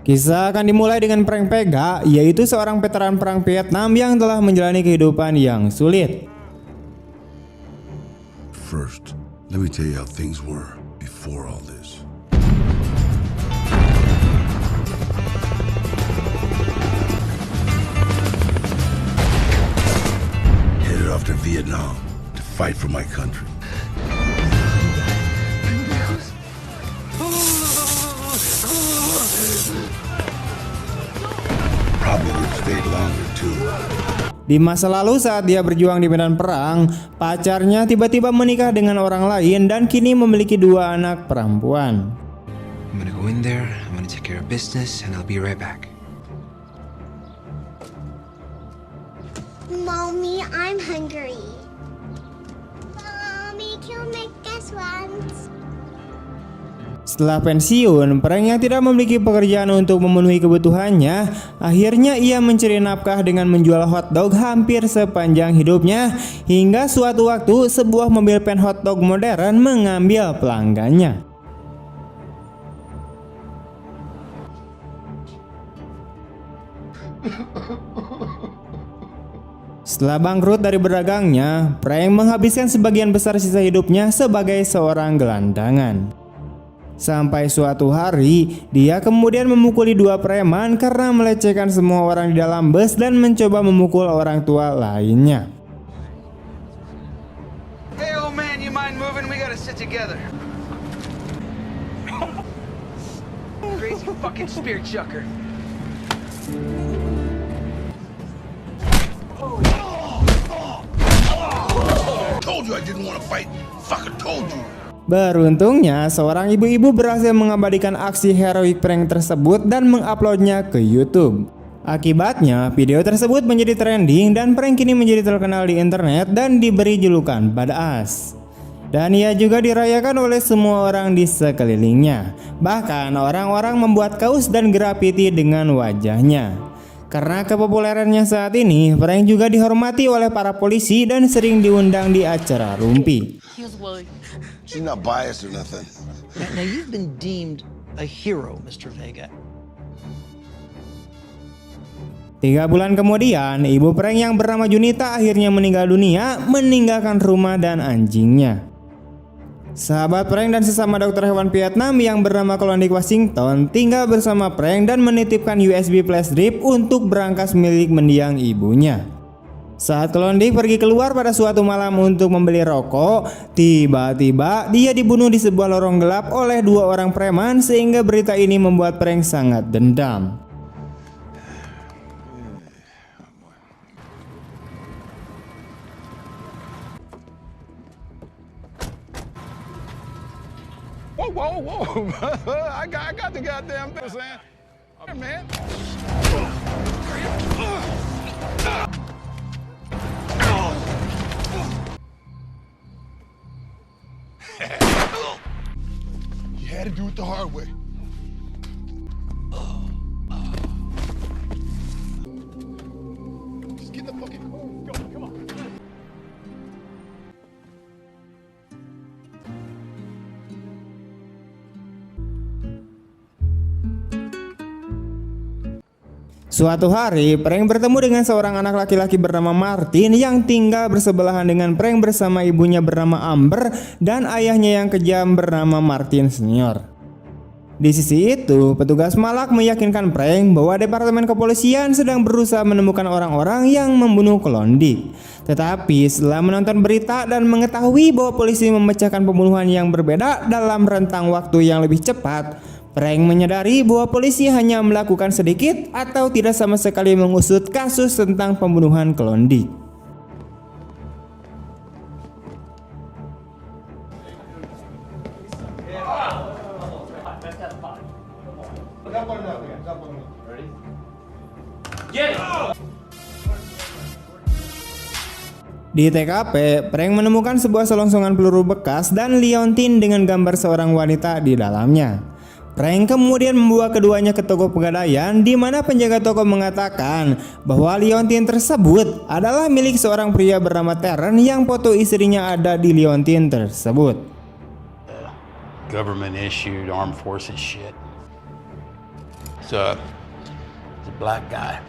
Kisah akan dimulai dengan Frank Vega, yaitu seorang veteran perang Vietnam yang telah menjalani kehidupan yang sulit. First, let me tell you how things were before all this. Headed off to Vietnam to fight for my country. Probably would stay longer too. Di masa lalu saat dia berjuang di medan perang, pacarnya tiba-tiba menikah dengan orang lain dan kini memiliki 2 anak perempuan. I'm gonna go in there, I'm gonna take care of business, and I'll be right back. Mommy, I'm hungry. Mommy, can you make us once? Setelah pensiun, Frank yang tidak memiliki pekerjaan untuk memenuhi kebutuhannya, akhirnya ia mencari nafkah dengan menjual hotdog hampir sepanjang hidupnya, hingga suatu waktu sebuah mobil pen hotdog modern mengambil pelanggannya. Setelah bangkrut dari berdagangnya, Frank menghabiskan sebagian besar sisa hidupnya sebagai seorang gelandangan. Sampai suatu hari, dia kemudian memukuli 2 preman karena melecehkan semua orang di dalam bus dan mencoba memukul orang tua lainnya. Hey, old man, you mind moving? We gotta sit together. Crazy fucking spear chucker. Told you I didn't want to fight. Fucking told you. Beruntungnya, seorang ibu-ibu berhasil mengabadikan aksi heroik Frank tersebut dan menguploadnya ke YouTube. Akibatnya, video tersebut menjadi trending dan Frank kini menjadi terkenal di internet dan diberi julukan Badass. Dan ia juga dirayakan oleh semua orang di sekelilingnya. Bahkan orang-orang membuat kaos dan grafiti dengan wajahnya. Karena kepopulerannya saat ini, Frank juga dihormati oleh para polisi dan sering diundang di acara rumpi. She's not biased or nothing. Now you've been deemed a hero, Mr. Vega. 3 bulan kemudian, ibu Frank yang bernama Junita akhirnya meninggal dunia, meninggalkan rumah dan anjingnya. Sahabat Frank dan sesama dokter hewan Vietnam yang bernama Klondike Washington tinggal bersama Frank dan menitipkan USB flash drive untuk berangkas milik mendiang ibunya. Saat Klondike pergi keluar pada suatu malam untuk membeli rokok, tiba-tiba dia dibunuh di sebuah lorong gelap oleh 2 orang preman sehingga berita ini membuat Frank sangat dendam. Whoa, whoa, whoa. I got the goddamn thing, man. Hey, man. You had to do it the hard way. Just get the fucking car. Go, come on. Suatu hari, Frank bertemu dengan seorang anak laki-laki bernama Martin yang tinggal bersebelahan dengan Frank bersama ibunya bernama Amber dan ayahnya yang kejam bernama Martin Senior. Di sisi itu, petugas Malak meyakinkan Frank bahwa departemen kepolisian sedang berusaha menemukan orang-orang yang membunuh Klondike. Tetapi setelah menonton berita dan mengetahui bahwa polisi memecahkan pembunuhan yang berbeda dalam rentang waktu yang lebih cepat, Frank menyadari bahwa polisi hanya melakukan sedikit atau tidak sama sekali mengusut kasus tentang pembunuhan Klondike. Di TKP, Frank menemukan sebuah selongsongan peluru bekas dan liontin dengan gambar seorang wanita di dalamnya. Frank kemudian membawa keduanya ke toko pegadaian di mana penjaga toko mengatakan bahwa liontin tersebut adalah milik seorang pria bernama Terren yang foto istrinya ada di liontin tersebut. Government issued armed forces shit. What's up? It's a black guy. I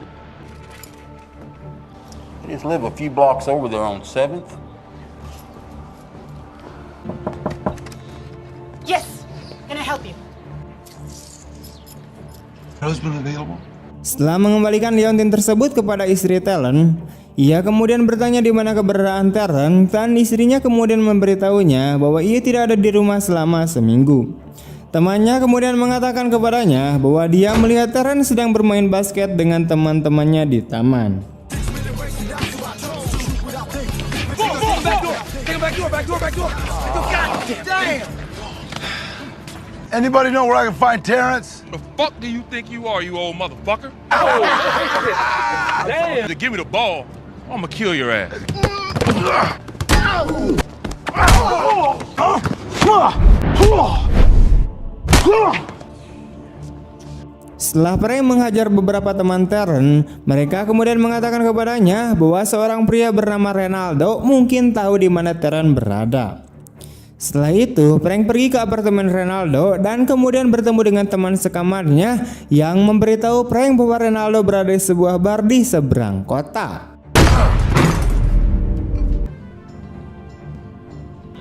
just live a few blocks over there on 7th. Yes, can I help you? Husband available? Setelah mengembalikan liontin tersebut kepada istri Talon, ia kemudian bertanya di mana keberadaan Talon dan istrinya kemudian memberitahunya bahwa ia tidak ada di rumah selama seminggu. Temannya kemudian mengatakan kepadanya bahwa dia melihat Talon sedang bermain basket dengan teman-temannya di taman. Anybody know where I can find Terrence? The fuck do you think you are, you old motherfucker? Damn! Give me the ball. I'ma kill your ass. Setelah Frank menghajar beberapa teman Terren, mereka kemudian mengatakan kepadanya bahwa seorang pria bernama Renaldo mungkin tahu di mana Terren berada. Setelah itu, Frank pergi ke apartemen Renaldo dan kemudian bertemu dengan teman sekamarnya yang memberitahu Frank bahwa Renaldo berada di sebuah bar di seberang kota.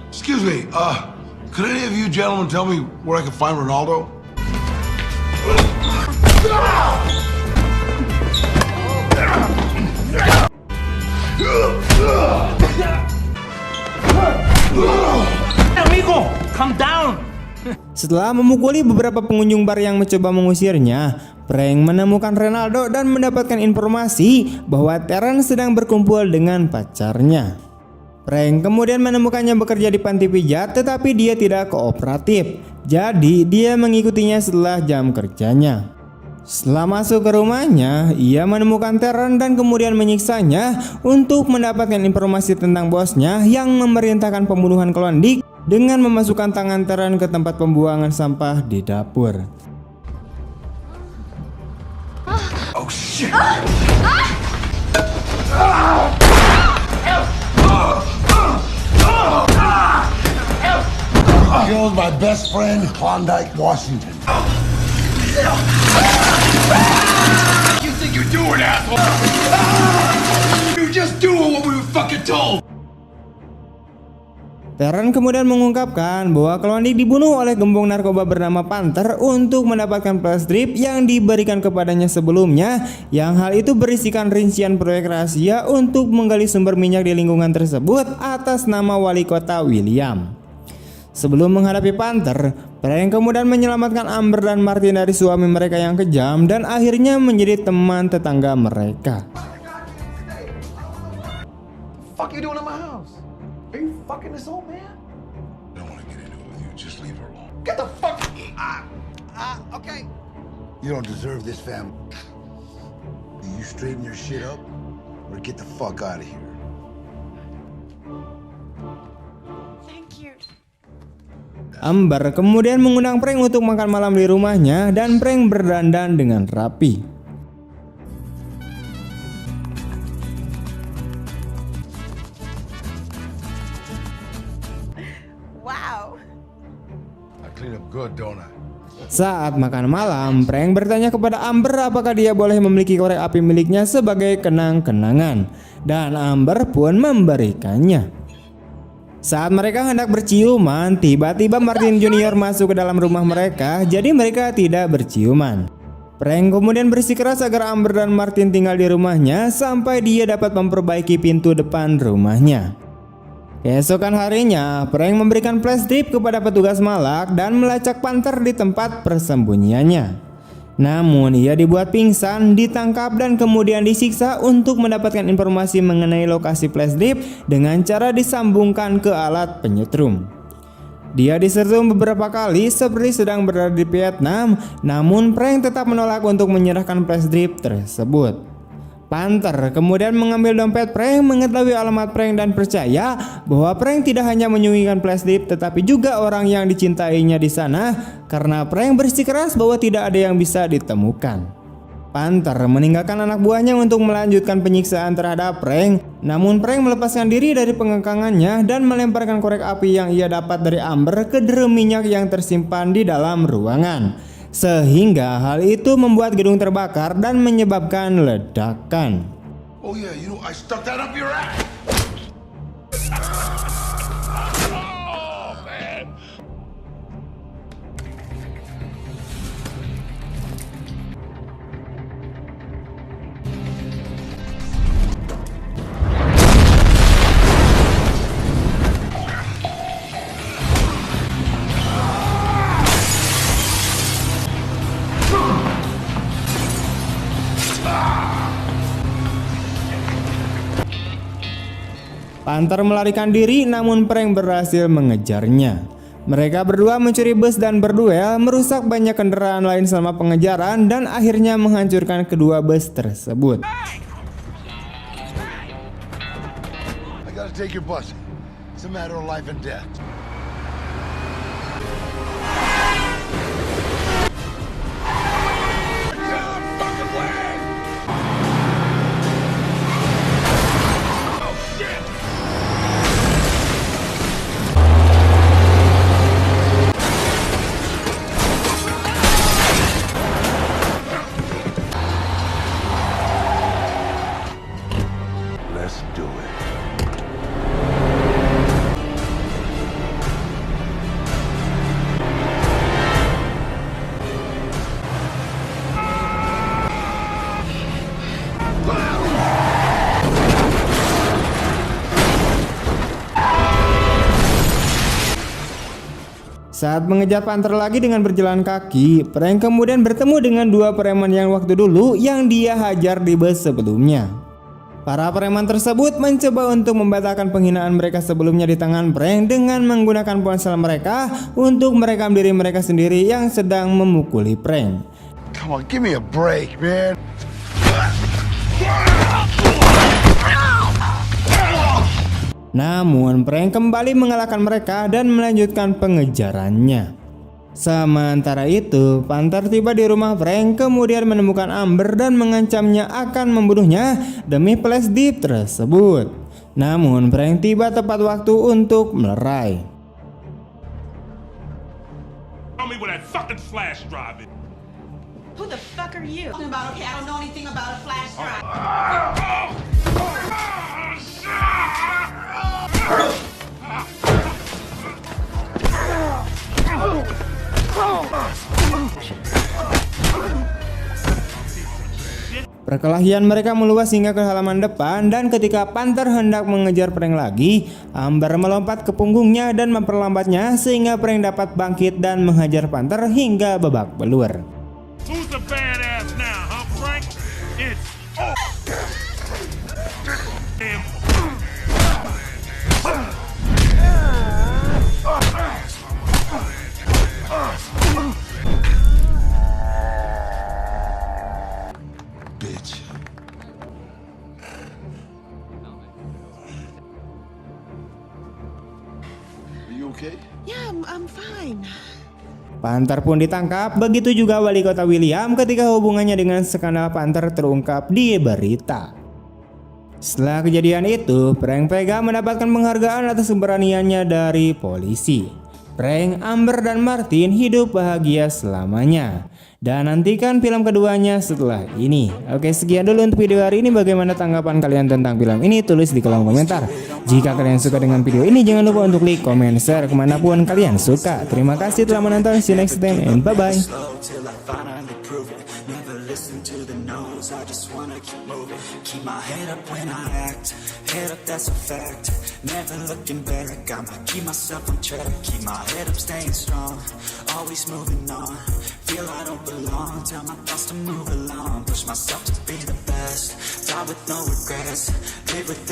Excuse me, could any of you gentlemen tell me where I can find Ronaldo? Amigo, calm down. Setelah memukuli beberapa pengunjung bar yang mencoba mengusirnya, Frank menemukan Renaldo dan mendapatkan informasi bahwa Terren sedang berkumpul dengan pacarnya. Frank kemudian menemukannya bekerja di panti pijat, tetapi dia tidak kooperatif. Jadi dia mengikutinya setelah jam kerjanya. Setelah masuk ke rumahnya, ia menemukan Terren dan kemudian menyiksanya untuk mendapatkan informasi tentang bosnya yang memerintahkan pembunuhan Klondike dengan memasukkan tangan Terren ke tempat pembuangan sampah di dapur. Oh shit! Killed my best friend, Klondike, Washington. You think you're doing, asshole? You're just doing what we were fucking told. Terren kemudian mengungkapkan bahwa Klondike dibunuh oleh gembong narkoba bernama Panther untuk mendapatkan flash drive yang diberikan kepadanya sebelumnya, yang hal itu berisikan rincian proyek rahasia untuk menggali sumber minyak di lingkungan tersebut atas nama wali kota William. Sebelum menghadapi Panther, Frank kemudian menyelamatkan Amber dan Martin dari suami mereka yang kejam dan akhirnya menjadi teman tetangga mereka. Fuck you doing in my house? Are you fucking this old man? I don't want to get into it with you. Just leave her alone. Get the fuck. Okay. You don't deserve this family. You straighten your shit up, or get the fuck out of here. Thank you. Amber kemudian mengundang Frank untuk makan malam di rumahnya dan Frank berdandan dengan rapi. Wow. I clean up good, don't I? Saat makan malam, Frank bertanya kepada Amber apakah dia boleh memiliki korek api miliknya sebagai kenang-kenangan, dan Amber pun memberikannya. Saat mereka hendak berciuman, tiba-tiba Martin Junior masuk ke dalam rumah mereka, jadi mereka tidak berciuman. Frank kemudian bersikeras agar Amber dan Martin tinggal di rumahnya sampai dia dapat memperbaiki pintu depan rumahnya. Keesokan harinya, Frank memberikan flash drive kepada petugas malak dan melacak Panther di tempat persembunyiannya. Namun ia dibuat pingsan, ditangkap dan kemudian disiksa untuk mendapatkan informasi mengenai lokasi flash drive dengan cara disambungkan ke alat penyetrum. Dia disetrum beberapa kali seperti sedang berada di Vietnam, namun Frank tetap menolak untuk menyerahkan flash drive tersebut. Panther kemudian mengambil dompet Frank, mengetahui alamat Frank dan percaya bahwa Frank tidak hanya menyembunyikan flash drive tetapi juga orang yang dicintainya di sana, karena Frank bersikeras bahwa tidak ada yang bisa ditemukan. Panther meninggalkan anak buahnya untuk melanjutkan penyiksaan terhadap Frank, namun Frank melepaskan diri dari pengekangannya dan melemparkan korek api yang ia dapat dari Amber ke drum minyak yang tersimpan di dalam ruangan. sehingga hal itu membuat gedung terbakar dan menyebabkan ledakan. Oh yeah, you know I stuck that up your ass. Oh man. Panther melarikan diri namun Frank berhasil mengejarnya. Mereka berdua mencuri bus dan berduel, merusak banyak kendaraan lain selama pengejaran dan akhirnya menghancurkan kedua bus tersebut. I gotta take your bus. It's a matter of life and death. Let's do it. Saat mengejar Panther lagi dengan berjalan kaki, Frank kemudian bertemu dengan dua preman yang waktu dulu yang dia hajar di bus sebelumnya. Para preman tersebut mencoba untuk membatalkan penghinaan mereka sebelumnya di tangan Frank dengan menggunakan ponsel mereka untuk merekam diri mereka sendiri yang sedang memukuli Frank. Come on, give me a break, man. Namun Frank kembali mengalahkan mereka dan melanjutkan pengejarannya. Sementara itu, Panther tiba di rumah Frank kemudian menemukan Amber dan mengancamnya akan membunuhnya demi flash drive tersebut. Namun Frank tiba tepat waktu untuk melerai. Tell me where that fucking flash drive is. Who the fuck are you? About, okay, I don't know anything about a flash drive. Perkelahian mereka meluas hingga ke halaman depan dan ketika Panther hendak mengejar Frank lagi, Amber melompat ke punggungnya dan memperlambatnya sehingga Frank dapat bangkit dan menghajar Panther hingga babak belur. Who's the badass now, huh, Frank? It's damn. Bitch. Are you okay? Yeah, I'm fine. Panther pun ditangkap, begitu juga wali kota William ketika hubungannya dengan skandal Panther terungkap di berita. Setelah kejadian itu, Frank Vega mendapatkan penghargaan atas keberaniannya dari polisi. Frank, Amber, dan Martin hidup bahagia selamanya. Dan nantikan film keduanya setelah ini. Oke, sekian dulu untuk video hari ini. Bagaimana tanggapan kalian tentang film ini? Tulis di kolom komentar. Jika kalian suka dengan video ini, jangan lupa untuk like, comment, share kemanapun kalian suka. Terima kasih telah menonton. See you next time and bye-bye. Listen to the no's, I just wanna keep moving. Keep my head up when I act. Head up, that's a fact. Never looking back, I'ma keep myself on track. Keep my head up, staying strong. Always moving on. Feel I don't belong. Tell my thoughts to move along. Push myself to be the best. Die with no regrets. Live with